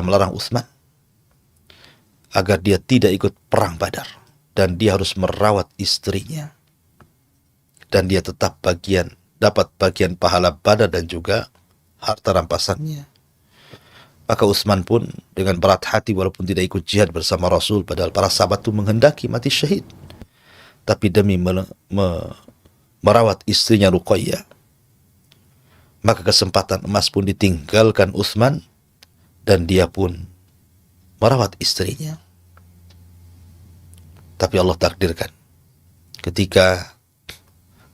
melarang Utsman agar dia tidak ikut perang Badar. Dan dia harus merawat istrinya. Dan dia tetap dapat bagian pahala Badar dan juga harta rampasannya. Maka Utsman pun dengan berat hati walaupun tidak ikut jihad bersama Rasul, padahal para sahabat itu menghendaki mati syahid. Tapi demi merawat istrinya Ruqayyah, maka kesempatan emas pun ditinggalkan Utsman dan dia pun merawat istrinya. Tapi Allah takdirkan ketika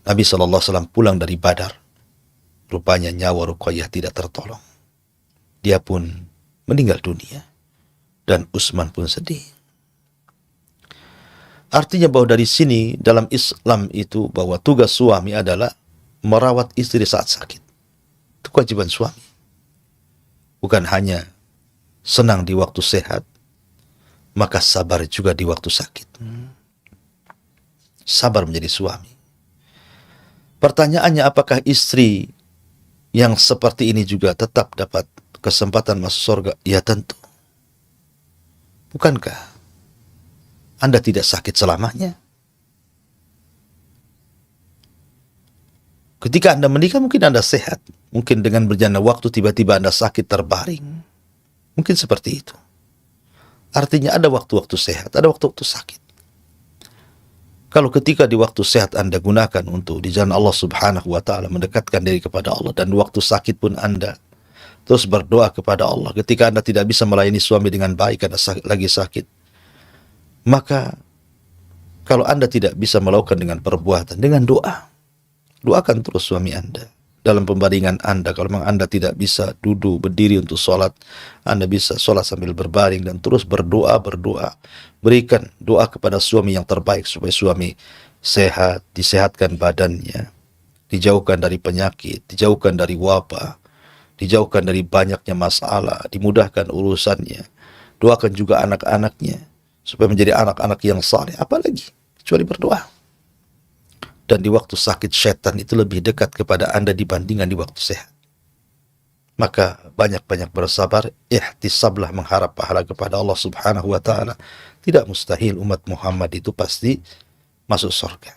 Nabi SAW pulang dari Badar, rupanya nyawa Ruqayyah tidak tertolong. Dia pun meninggal dunia dan Utsman pun sedih. Artinya bahwa dari sini dalam Islam itu bahwa tugas suami adalah merawat istri saat sakit. Itu kewajiban suami. Bukan hanya senang di waktu sehat, maka sabar juga di waktu sakit. Sabar menjadi suami. Pertanyaannya, apakah istri yang seperti ini juga tetap dapat kesempatan masuk surga? Ya tentu. Bukankah Anda tidak sakit selamanya? Ketika Anda menikah mungkin Anda sehat. Mungkin dengan berjalannya waktu tiba-tiba Anda sakit terbaring. Mungkin seperti itu. Artinya ada waktu-waktu sehat, ada waktu-waktu sakit. Kalau ketika di waktu sehat Anda gunakan untuk di jalan Allah Subhanahu wa Ta'ala, mendekatkan diri kepada Allah, dan waktu sakit pun Anda terus berdoa kepada Allah. Ketika Anda tidak bisa melayani suami dengan baik, Anda lagi sakit, maka kalau Anda tidak bisa melakukan dengan perbuatan, dengan doa, doakan terus suami Anda. Dalam pembaringan Anda, kalau memang Anda tidak bisa duduk, berdiri untuk sholat, Anda bisa sholat sambil berbaring dan terus berdoa. Berikan doa kepada suami yang terbaik supaya suami sehat, disehatkan badannya, dijauhkan dari penyakit, dijauhkan dari wabah, dijauhkan dari banyaknya masalah, dimudahkan urusannya. Doakan juga anak-anaknya supaya menjadi anak-anak yang saleh, apalagi kecuali berdoa. Dan di waktu sakit, setan itu lebih dekat kepada Anda dibandingkan di waktu sehat. Maka banyak-banyak bersabar, ihtisablah, mengharap pahala kepada Allah Subhanahu wa Ta'ala. Tidak mustahil umat Muhammad itu pasti masuk surga.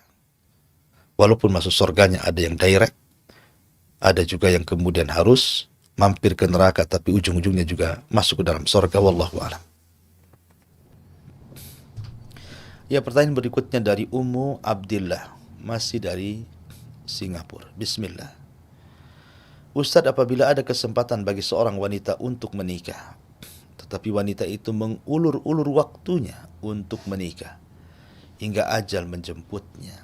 Walaupun masuk surganya ada yang direct, ada juga yang kemudian harus mampir ke neraka, tapi ujung-ujungnya juga masuk ke dalam surga. Wallahu a'lam. Ya, pertanyaan berikutnya dari Ummu Abdillah, masih dari Singapura. Bismillah. Ustadz, apabila ada kesempatan bagi seorang wanita untuk menikah, tetapi wanita itu mengulur-ulur waktunya untuk menikah hingga ajal menjemputnya,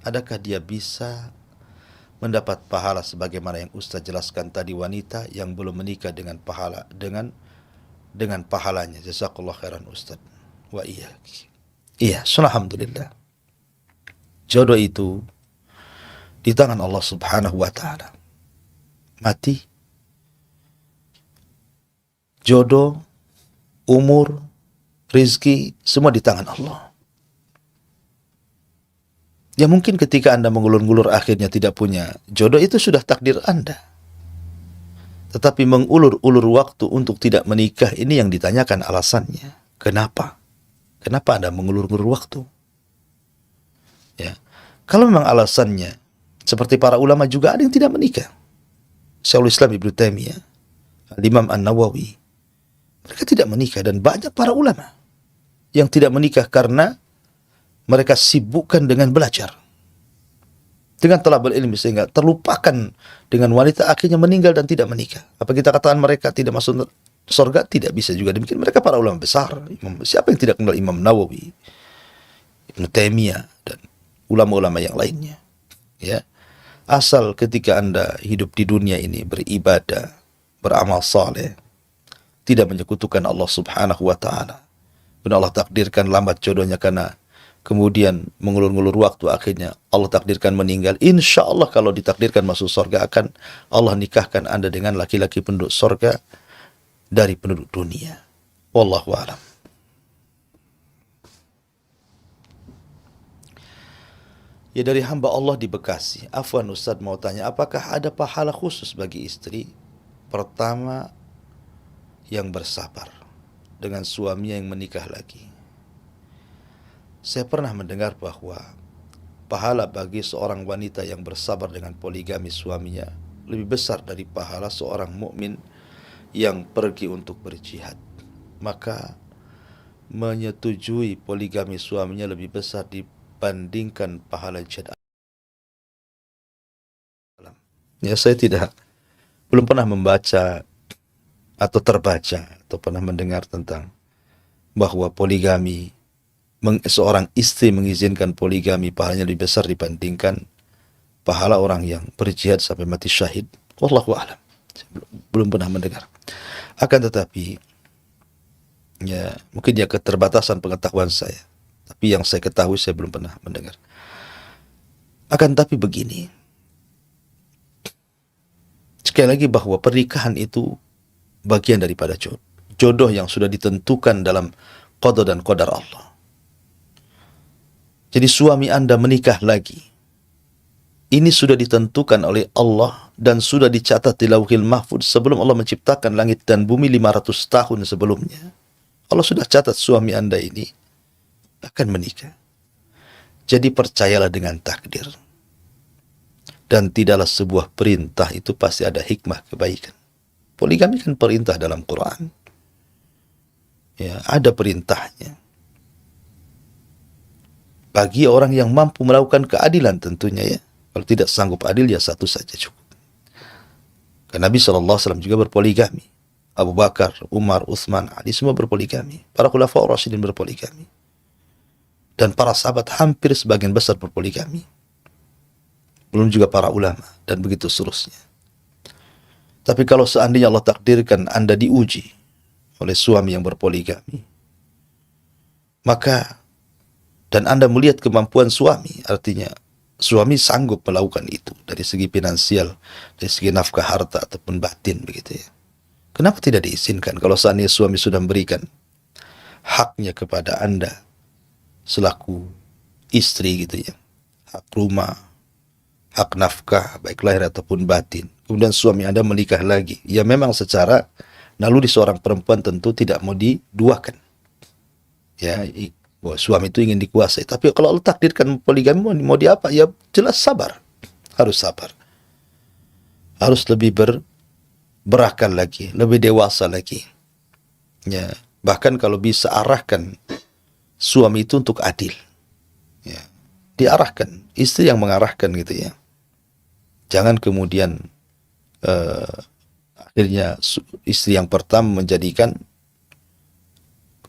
adakah dia bisa mendapat pahala sebagaimana yang Ustadz jelaskan tadi, wanita yang belum menikah dengan pahala dengan pahalanya? Jazakallah khairan Ustadz wa iyyaki. Iya, alhamdulillah. Jodoh itu di tangan Allah Subhanahu wa Ta'ala. Mati, jodoh, umur, rizki, semua di tangan Allah. Ya mungkin ketika Anda mengulur-ngulur akhirnya tidak punya jodoh, itu sudah takdir Anda. Tetapi mengulur-ulur waktu untuk tidak menikah, ini yang ditanyakan alasannya. Kenapa? Kenapa Anda mengulur-ngulur waktu? Ya. Kalau memang alasannya seperti para ulama, juga ada yang tidak menikah. Syekhul Islam Ibnu Taimiyah, Imam An-Nawawi, mereka tidak menikah, dan banyak para ulama yang tidak menikah karena mereka sibukkan dengan belajar, dengan talabul ilmi, sehingga terlupakan dengan wanita, akhirnya meninggal dan tidak menikah. Apa kita katakan mereka tidak masuk surga? Tidak bisa juga demikian. Mereka para ulama besar. Siapa yang tidak kenal Imam Nawawi, Ibnu Taimiyah, dan ulama-ulama yang lainnya? Ya, asal ketika Anda hidup di dunia ini beribadah, beramal saleh, tidak menyekutukan Allah Subhanahu wa Ta'ala, benar Allah takdirkan lambat jodohnya karena kemudian mengulur-ngulur waktu, akhirnya Allah takdirkan meninggal. Insya Allah kalau ditakdirkan masuk surga, akan Allah nikahkan Anda dengan laki-laki penduduk surga, dari penduduk dunia. Wallahu a'lam. Ya, dari hamba Allah di Bekasi. Afwan Ustaz, mau tanya, apakah ada pahala khusus bagi istri pertama yang bersabar dengan suaminya yang menikah lagi? Saya pernah mendengar bahwa pahala bagi seorang wanita yang bersabar dengan poligami suaminya lebih besar dari pahala seorang mukmin yang pergi untuk berjihad. Maka menyetujui poligami suaminya lebih besar dibandingkan pahala jihad. Ya, saya belum pernah membaca atau terbaca atau pernah mendengar tentang bahwa poligami, seorang istri mengizinkan poligami pahalanya lebih besar dibandingkan pahala orang yang berjihad sampai mati syahid. Wallahu a'lam. Belum pernah mendengar. Akan tetapi, ya mungkin dia keterbatasan pengetahuan saya. Tapi yang saya ketahui saya belum pernah mendengar. Akan tapi begini, sekali lagi bahwa pernikahan itu bagian daripada jodoh yang sudah ditentukan dalam qada dan qadar Allah. Jadi suami Anda menikah lagi, ini sudah ditentukan oleh Allah dan sudah dicatat di Lauhil Mahfuz sebelum Allah menciptakan langit dan bumi 500 tahun sebelumnya. Allah sudah catat suami Anda ini akan menikah. Jadi percayalah dengan takdir. Dan tidaklah sebuah perintah itu pasti ada hikmah kebaikan. Poligami kan perintah dalam Quran. Ya, ada perintahnya. Bagi orang yang mampu melakukan keadilan tentunya ya. Kalau tidak sanggup adil ya satu saja cukup. Karena Nabi SAW juga berpoligami. Abu Bakar, Umar, Utsman, Ali semua berpoligami. Para khulafaur rasyidin berpoligami. Dan para sahabat hampir sebagian besar berpoligami. Belum juga para ulama dan begitu seterusnya. Tapi kalau seandainya Allah takdirkan Anda diuji oleh suami yang berpoligami, maka dan Anda melihat kemampuan suami, artinya suami sanggup melakukan itu dari segi finansial, dari segi nafkah harta ataupun batin begitu ya. Kenapa tidak diizinkan kalau seandainya suami sudah memberikan haknya kepada Anda selaku istri gitu ya. Hak rumah, hak nafkah baik lahir ataupun batin. Kemudian suami Anda menikah lagi. Ya memang secara naluri seorang perempuan tentu tidak mau diduakan. Ya, bahwa suami itu ingin dikuasai. Tapi kalau Allah takdirkan poligami mau di apa? Ya jelas sabar. Harus sabar. Harus lebih berakal lagi, lebih dewasa lagi. Ya, bahkan kalau bisa arahkan suami itu untuk adil. Ya, diarahkan, istri yang mengarahkan gitu ya. Jangan kemudian akhirnya istri yang pertama menjadikan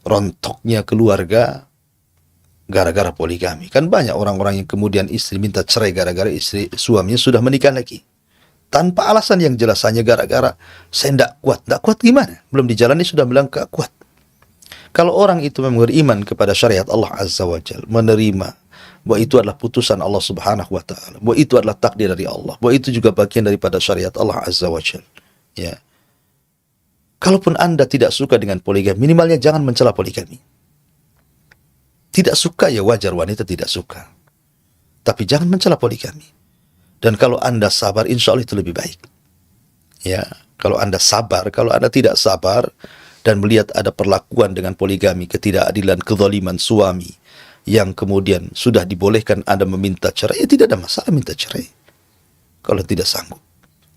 rontoknya keluarga gara-gara poligami. Kan banyak orang-orang yang kemudian istri minta cerai gara-gara istri suaminya sudah menikah lagi. Tanpa alasan yang jelas, hanya gara-gara saya tidak kuat. Tidak kuat gimana? Belum dijalani sudah bilang gak kuat. Kalau orang itu memang beriman kepada syariat Allah Azza wa Jalla, menerima bahwa itu adalah putusan Allah Subhanahu wa taala, bahwa itu adalah takdir dari Allah, bahwa itu juga bagian daripada syariat Allah Azza wa Jalla. Ya. Kalaupun Anda tidak suka dengan poligami, minimalnya jangan mencela poligami. Tidak suka ya wajar, wanita tidak suka. Tapi jangan mencela poligami. Dan kalau Anda sabar, insya Allah itu lebih baik. Ya, kalau Anda sabar, kalau Anda tidak sabar dan melihat ada perlakuan dengan poligami, ketidakadilan, kezaliman suami yang kemudian sudah dibolehkan Anda meminta cerai, ya tidak ada masalah minta cerai kalau tidak sanggup.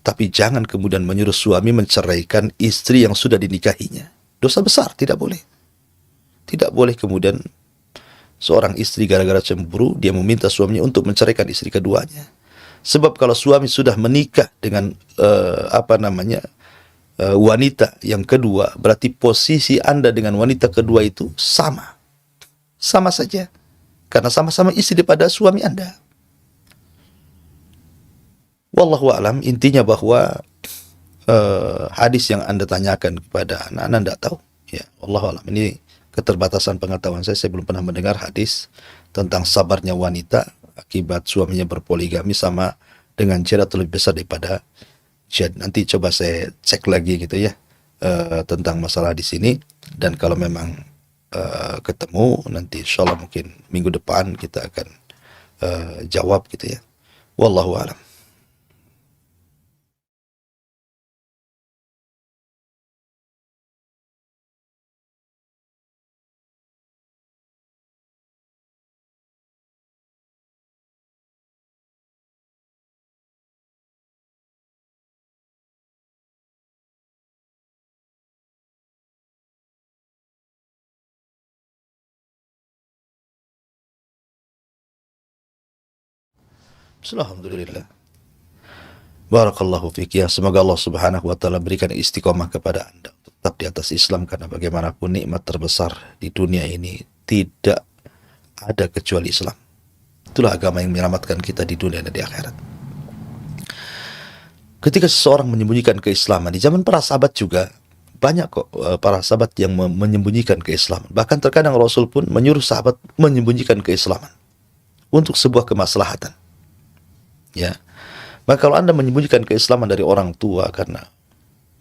Tapi jangan kemudian menyuruh suami menceraikan istri yang sudah dinikahinya. Dosa besar, tidak boleh. Tidak boleh kemudian seorang istri gara-gara cemburu dia meminta suaminya untuk menceraikan istri keduanya. Sebab kalau suami sudah menikah dengan wanita yang kedua, berarti posisi Anda dengan wanita kedua itu sama. Sama saja. Karena sama-sama istri daripada suami Anda. Wallahu a'lam, intinya bahwa hadis yang Anda tanyakan kepada anak-anak tidak tahu. Ya, wallahu a'lam. Ini keterbatasan pengetahuan saya belum pernah mendengar hadis tentang sabarnya wanita akibat suaminya berpoligami sama dengan jihad atau lebih besar daripada jihad. Nanti coba saya cek lagi gitu ya. tentang masalah di sini. Dan kalau memang ketemu nanti insyaallah mungkin minggu depan kita akan jawab gitu ya. Wallahu a'lam. Alhamdulillah. Barakallahu fiik ya. Semoga Allah Subhanahu wa taala berikan istiqomah kepada Anda untuk tetap di atas Islam, karena bagaimanapun nikmat terbesar di dunia ini tidak ada kecuali Islam. Itulah agama yang menyelamatkan kita di dunia dan di akhirat. Ketika seseorang menyembunyikan keislaman, di zaman para sahabat juga banyak kok para sahabat yang menyembunyikan keislaman. Bahkan terkadang Rasul pun menyuruh sahabat menyembunyikan keislaman untuk sebuah kemaslahatan. Ya. Maka kalau Anda menyembunyikan keislaman dari orang tua karena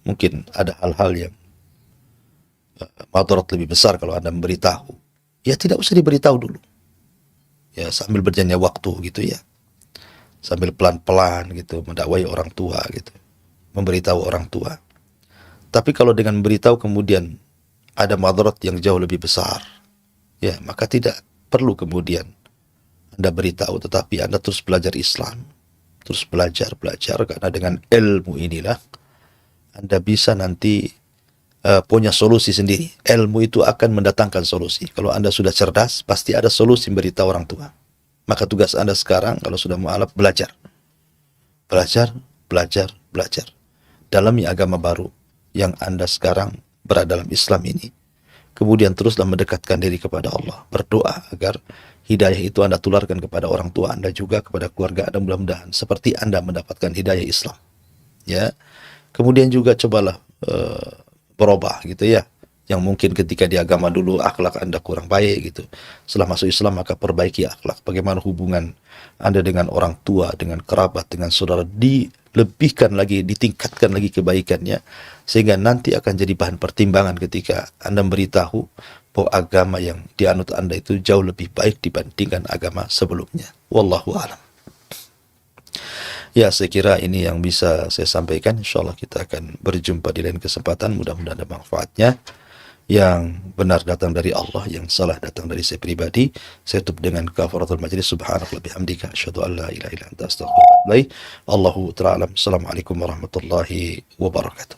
mungkin ada hal-hal yang madarat lebih besar kalau Anda memberitahu, ya tidak usah diberitahu dulu. Ya, sambil berjalannya waktu gitu ya. Sambil pelan-pelan gitu mendakwai orang tua gitu. Memberitahu orang tua. Tapi kalau dengan memberitahu kemudian ada madarat yang jauh lebih besar, ya maka tidak perlu kemudian Anda beritahu, tetapi Anda terus belajar Islam. Terus belajar, karena dengan ilmu inilah Anda bisa nanti punya solusi sendiri. Ilmu itu akan mendatangkan solusi. Kalau Anda sudah cerdas, pasti ada solusi memberitahu orang tua. Maka tugas Anda sekarang, kalau sudah mualaf, belajar. Belajar. Dalami agama baru yang Anda sekarang berada dalam Islam ini. Kemudian teruslah mendekatkan diri kepada Allah. Berdoa agar hidayah itu Anda tularkan kepada orang tua Anda juga, kepada keluarga Anda, mudah-mudahan seperti Anda mendapatkan hidayah Islam. Ya. Kemudian juga cobalah berubah gitu ya. Yang mungkin ketika di agama dulu akhlak Anda kurang baik gitu. Setelah masuk Islam maka perbaiki akhlak. Bagaimana hubungan Anda dengan orang tua, dengan kerabat, dengan saudara, dilebihkan lagi, ditingkatkan lagi kebaikannya, sehingga nanti akan jadi bahan pertimbangan ketika Anda memberitahu bahwa agama yang dianut Anda itu jauh lebih baik dibandingkan agama sebelumnya. Wallahu a'lam. Ya, saya kira ini yang bisa saya sampaikan. InsyaAllah kita akan berjumpa di lain kesempatan. Mudah-mudahan ada manfaatnya. Yang benar datang dari Allah, yang salah datang dari saya pribadi. Saya tutup dengan kafaratul majlis. Subhanallah bihamdika asyhadu an la ilaha illa anta astaghfiruka wa atubu ilaik. Allahu ta'ala. Assalamualaikum warahmatullahi wabarakatuh.